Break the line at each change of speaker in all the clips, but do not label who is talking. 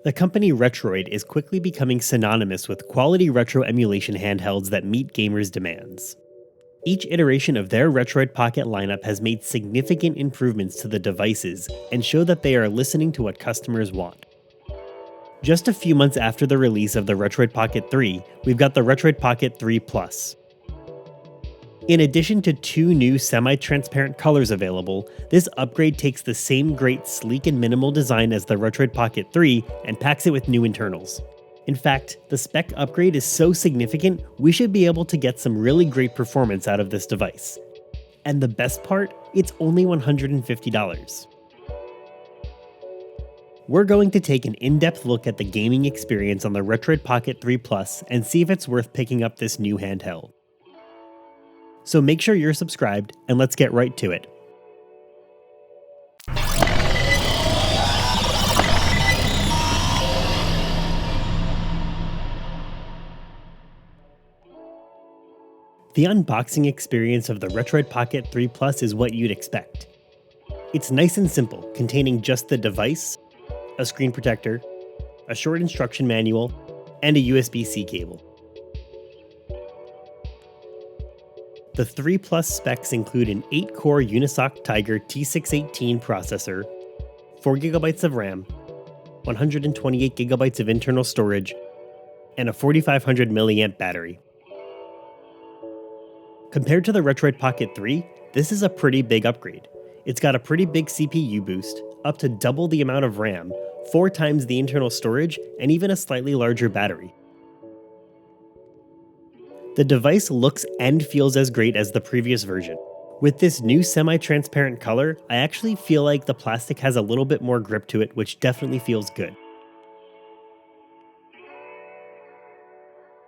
The company Retroid is quickly becoming synonymous with quality retro emulation handhelds that meet gamers' demands. Each iteration of their Retroid Pocket lineup has made significant improvements to the devices and show that they are listening to what customers want. Just a few months after the release of the Retroid Pocket 3, we've got the Retroid Pocket 3 Plus. In addition to two new semi-transparent colors available, this upgrade takes the same great sleek and minimal design as the Retroid Pocket 3 and packs it with new internals. In fact, the spec upgrade is so significant, we should be able to get some really great performance out of this device. And the best part, it's only $150. We're going to take an in-depth look at the gaming experience on the Retroid Pocket 3 Plus and see if it's worth picking up this new handheld. So make sure you're subscribed, and let's get right to it. The unboxing experience of the Retroid Pocket 3 Plus is what you'd expect. It's nice and simple, containing just the device, a screen protector, a short instruction manual, and a USB-C cable. The 3 Plus specs include an 8-core Unisoc Tiger T618 processor, 4GB of RAM, 128GB of internal storage, and a 4500 mAh battery. Compared to the Retroid Pocket 3, this is a pretty big upgrade. It's got a pretty big CPU boost, up to double the amount of RAM, 4 times the internal storage, and even a slightly larger battery. The device looks and feels as great as the previous version. With this new semi-transparent color, I actually feel like the plastic has a little bit more grip to it, which definitely feels good.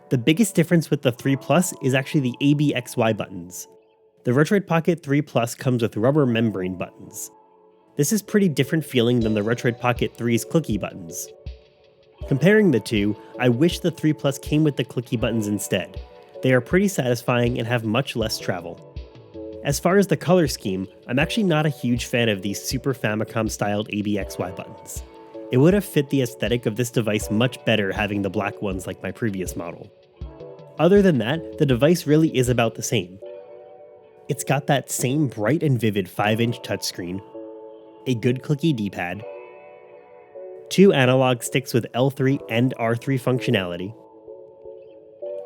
The biggest difference with the 3 Plus is actually the ABXY buttons. The Retroid Pocket 3 Plus comes with rubber membrane buttons. This is pretty different feeling than the Retroid Pocket 3's clicky buttons. Comparing the two, I wish the 3 Plus came with the clicky buttons instead. They are pretty satisfying and have much less travel. As far as the color scheme, I'm actually not a huge fan of these Super Famicom-styled ABXY buttons. It would have fit the aesthetic of this device much better having the black ones like my previous model. Other than that, the device really is about the same. It's got that same bright and vivid 5-inch touchscreen, a good clicky D-pad, 2 analog sticks with L3 and R3 functionality,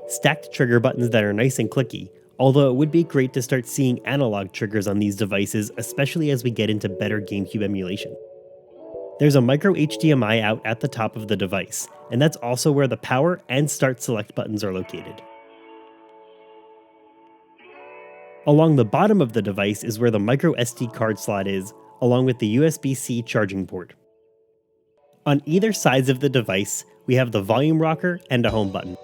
stacked trigger buttons that are nice and clicky, although it would be great to start seeing analog triggers on these devices, especially as we get into better GameCube emulation. There's a micro HDMI out at the top of the device, and that's also where the power and start select buttons are located. Along the bottom of the device is where the micro SD card slot is, along with the USB-C charging port. On either sides of the device, we have the volume rocker and a home button.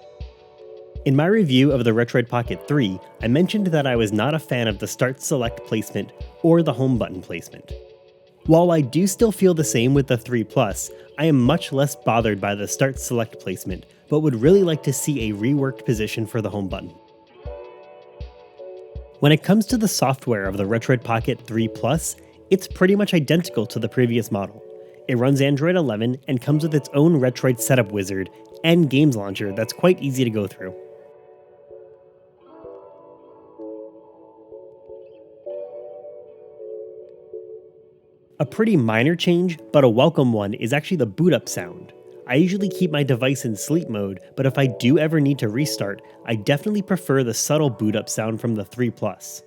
In my review of the Retroid Pocket 3, I mentioned that I was not a fan of the Start Select placement or the home button placement. While I do still feel the same with the 3 Plus, I am much less bothered by the Start Select placement, but would really like to see a reworked position for the home button. When it comes to the software of the Retroid Pocket 3 Plus, it's pretty much identical to the previous model. It runs Android 11 and comes with its own Retroid setup wizard and games launcher that's quite easy to go through. A pretty minor change, but a welcome one, is actually the boot up sound. I usually keep my device in sleep mode, but if I do ever need to restart, I definitely prefer the subtle boot up sound from the 3 Plus.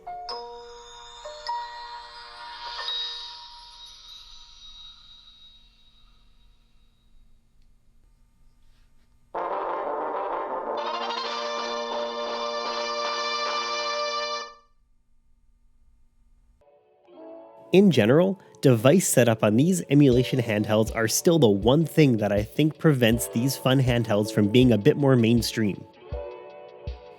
In general, device setup on these emulation handhelds are still the one thing that I think prevents these fun handhelds from being a bit more mainstream.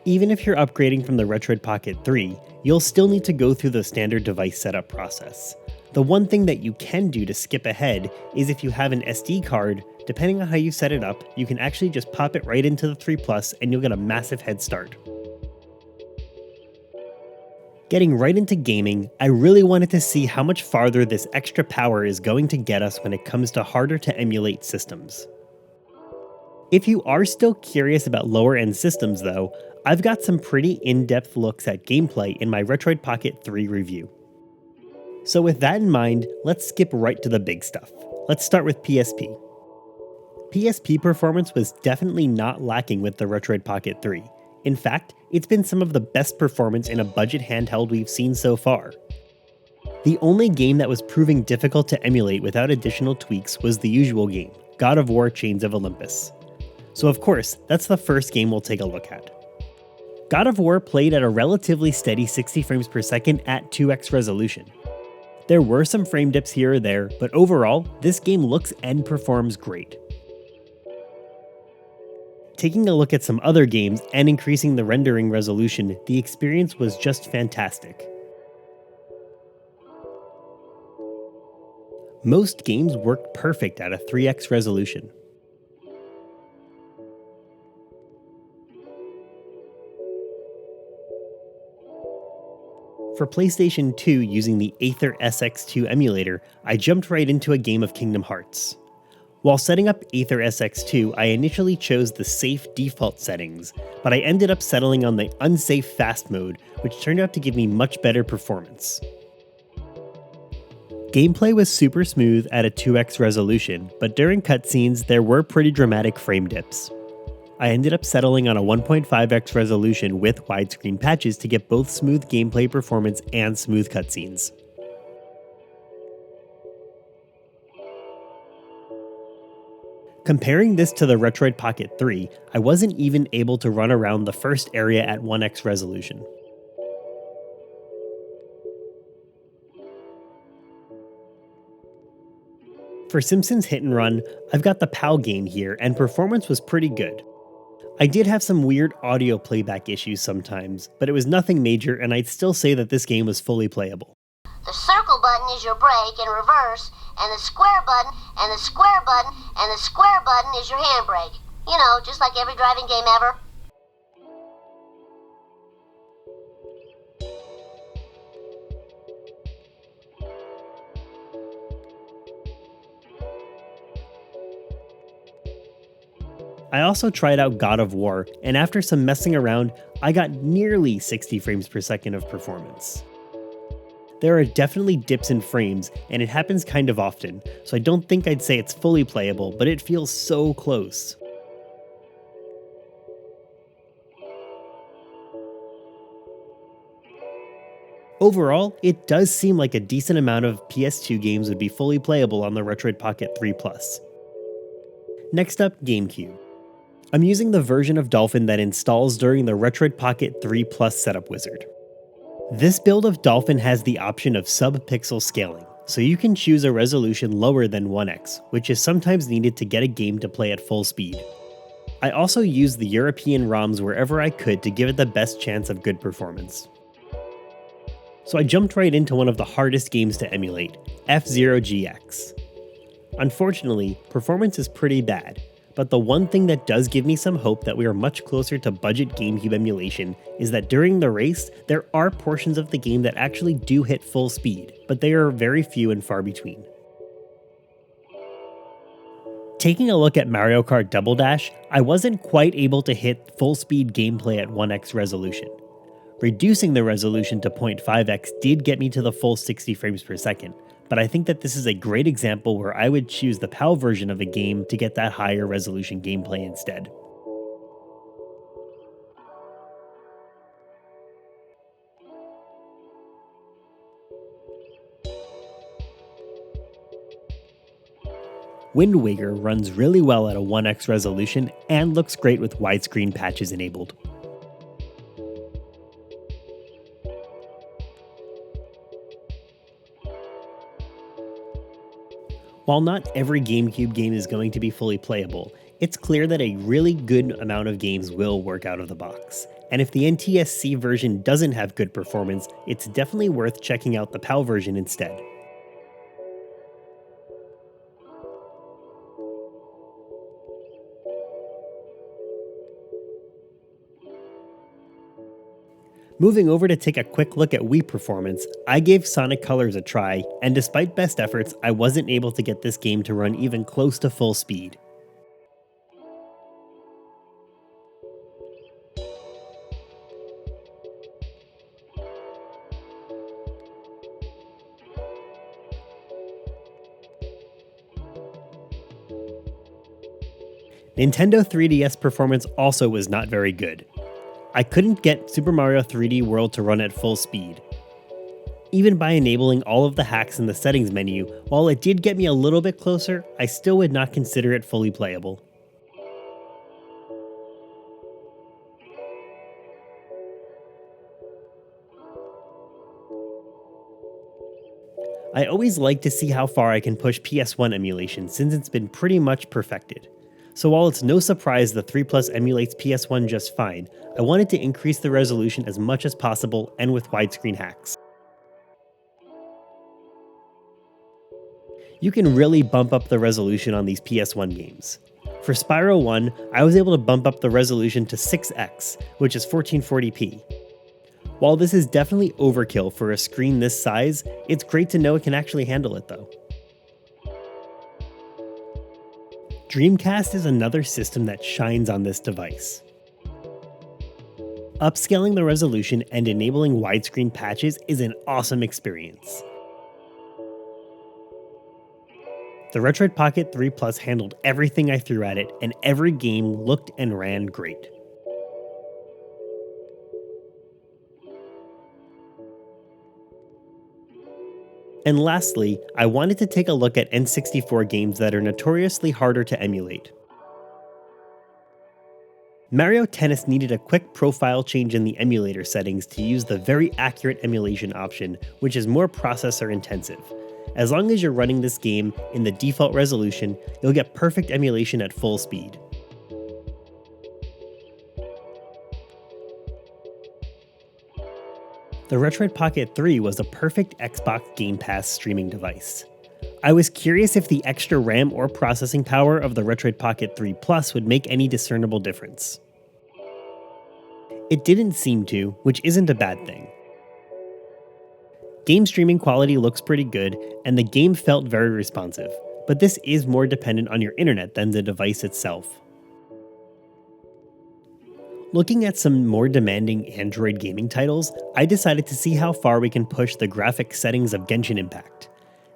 Even if you're upgrading from the Retroid Pocket 3, you'll still need to go through the standard device setup process. The one thing that you can do to skip ahead is if you have an SD card, depending on how you set it up, you can actually just pop it right into the 3 Plus and you'll get a massive head start. Getting right into gaming, I really wanted to see how much farther this extra power is going to get us when it comes to harder to emulate systems. If you are still curious about lower end systems though, I've got some pretty in-depth looks at gameplay in my Retroid Pocket 3 review. So with that in mind, let's skip right to the big stuff. Let's start with PSP. PSP performance was definitely not lacking with the Retroid Pocket 3. In fact, it's been some of the best performance in a budget handheld we've seen so far. The only game that was proving difficult to emulate without additional tweaks was the usual game, God of War Chains of Olympus. So of course, that's the first game we'll take a look at. God of War played at a relatively steady 60 frames per second at 2x resolution. There were some frame dips here or there, but overall, this game looks and performs great. Taking a look at some other games and increasing the rendering resolution, the experience was just fantastic. Most games worked perfect at a 3x resolution. For PlayStation 2 using the Aether SX2 emulator, I jumped right into a game of Kingdom Hearts. While setting up Aether SX2, I initially chose the safe default settings, but I ended up settling on the unsafe fast mode, which turned out to give me much better performance. Gameplay was super smooth at a 2x resolution, but during cutscenes there were pretty dramatic frame dips. I ended up settling on a 1.5x resolution with widescreen patches to get both smooth gameplay performance and smooth cutscenes. Comparing this to the Retroid Pocket 3, I wasn't even able to run around the first area at 1x resolution. For Simpsons Hit and Run, I've got the PAL gain here and performance was pretty good. I did have some weird audio playback issues sometimes, but it was nothing major and I'd still say that this game was fully playable.
The circle button is your brake in reverse, and the square button, and the square button, and the square button is your handbrake. You know, just like every driving game ever.
I also tried out God of War, and after some messing around, I got nearly 60 frames per second of performance. There are definitely dips in frames, and it happens kind of often, so I don't think I'd say it's fully playable, but it feels so close. Overall, it does seem like a decent amount of PS2 games would be fully playable on the Retroid Pocket 3 Plus. Next up, GameCube. I'm using the version of Dolphin that installs during the Retroid Pocket 3 Plus setup wizard. This build of Dolphin has the option of sub-pixel scaling, so you can choose a resolution lower than 1x, which is sometimes needed to get a game to play at full speed. I also used the European ROMs wherever I could to give it the best chance of good performance. So I jumped right into one of the hardest games to emulate, F-Zero GX. Unfortunately, performance is pretty bad, but the one thing that does give me some hope that we are much closer to budget GameCube emulation is that during the race, there are portions of the game that actually do hit full speed, but they are very few and far between. Taking a look at Mario Kart Double Dash, I wasn't quite able to hit full speed gameplay at 1x resolution. Reducing the resolution to 0.5x did get me to the full 60 frames per second, but I think that this is a great example where I would choose the PAL version of a game to get that higher resolution gameplay instead. Wind Waker runs really well at a 1x resolution and looks great with widescreen patches enabled. While not every GameCube game is going to be fully playable, it's clear that a really good amount of games will work out of the box. And if the NTSC version doesn't have good performance, it's definitely worth checking out the PAL version instead. Moving over to take a quick look at Wii performance, I gave Sonic Colors a try, and despite best efforts, I wasn't able to get this game to run even close to full speed. Nintendo 3DS performance also was not very good. I couldn't get Super Mario 3D World to run at full speed. Even by enabling all of the hacks in the settings menu, while it did get me a little bit closer, I still would not consider it fully playable. I always like to see how far I can push PS1 emulation since it's been pretty much perfected. So while it's no surprise the 3 Plus emulates PS1 just fine, I wanted to increase the resolution as much as possible and with widescreen hacks. You can really bump up the resolution on these PS1 games. For Spyro 1, I was able to bump up the resolution to 6x, which is 1440p. While this is definitely overkill for a screen this size, it's great to know it can actually handle it though. Dreamcast is another system that shines on this device. Upscaling the resolution and enabling widescreen patches is an awesome experience. The Retroid Pocket 3 Plus handled everything I threw at it, and every game looked and ran great. And lastly, I wanted to take a look at N64 games that are notoriously harder to emulate. Mario Tennis needed a quick profile change in the emulator settings to use the very accurate emulation option, which is more processor intensive. As long as you're running this game in the default resolution, you'll get perfect emulation at full speed. The Retroid Pocket 3 was a perfect Xbox Game Pass streaming device. I was curious if the extra RAM or processing power of the Retroid Pocket 3 Plus would make any discernible difference. It didn't seem to, which isn't a bad thing. Game streaming quality looks pretty good, and the game felt very responsive, but this is more dependent on your internet than the device itself. Looking at some more demanding Android gaming titles, I decided to see how far we can push the graphic settings of Genshin Impact.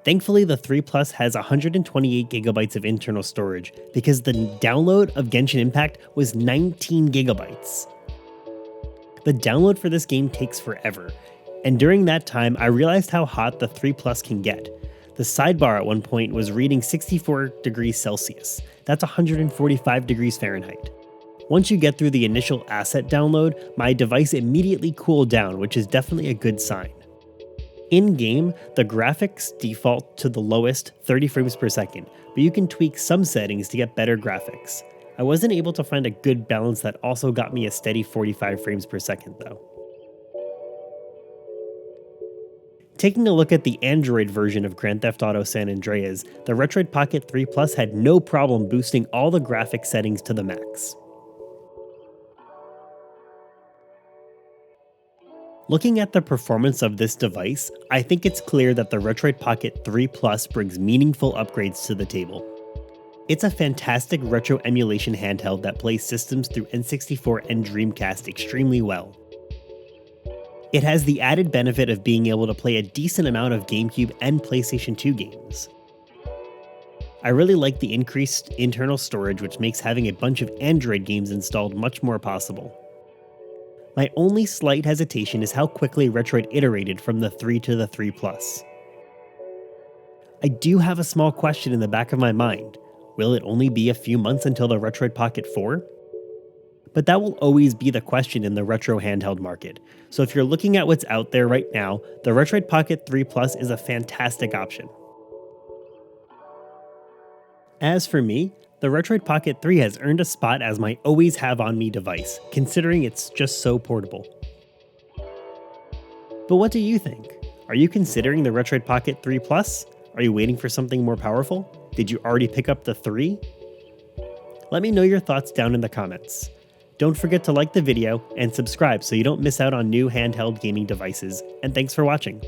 Thankfully, the 3 Plus has 128GB of internal storage, because the download of Genshin Impact was 19GB. The download for this game takes forever, and during that time I realized how hot the 3 Plus can get. The sidebar at one point was reading 64 degrees Celsius, that's 145 degrees Fahrenheit. Once you get through the initial asset download, my device immediately cooled down, which is definitely a good sign. In-game, the graphics default to the lowest 30 frames per second, but you can tweak some settings to get better graphics. I wasn't able to find a good balance that also got me a steady 45 frames per second though. Taking a look at the Android version of Grand Theft Auto San Andreas, the Retroid Pocket 3 Plus had no problem boosting all the graphic settings to the max. Looking at the performance of this device, I think it's clear that the Retroid Pocket 3 Plus brings meaningful upgrades to the table. It's a fantastic retro emulation handheld that plays systems through N64 and Dreamcast extremely well. It has the added benefit of being able to play a decent amount of GameCube and PlayStation 2 games. I really like the increased internal storage, which makes having a bunch of Android games installed much more possible. My only slight hesitation is how quickly Retroid iterated from the 3 to the 3 Plus. I do have a small question in the back of my mind. Will it only be a few months until the Retroid Pocket 4? But that will always be the question in the retro handheld market. So if you're looking at what's out there right now, the Retroid Pocket 3 Plus is a fantastic option. As for me, the Retroid Pocket 3 has earned a spot as my always have on me device, considering it's just so portable. But what do you think? Are you considering the Retroid Pocket 3 Plus? Are you waiting for something more powerful? Did you already pick up the 3? Let me know your thoughts down in the comments. Don't forget to like the video and subscribe so you don't miss out on new handheld gaming devices, and thanks for watching.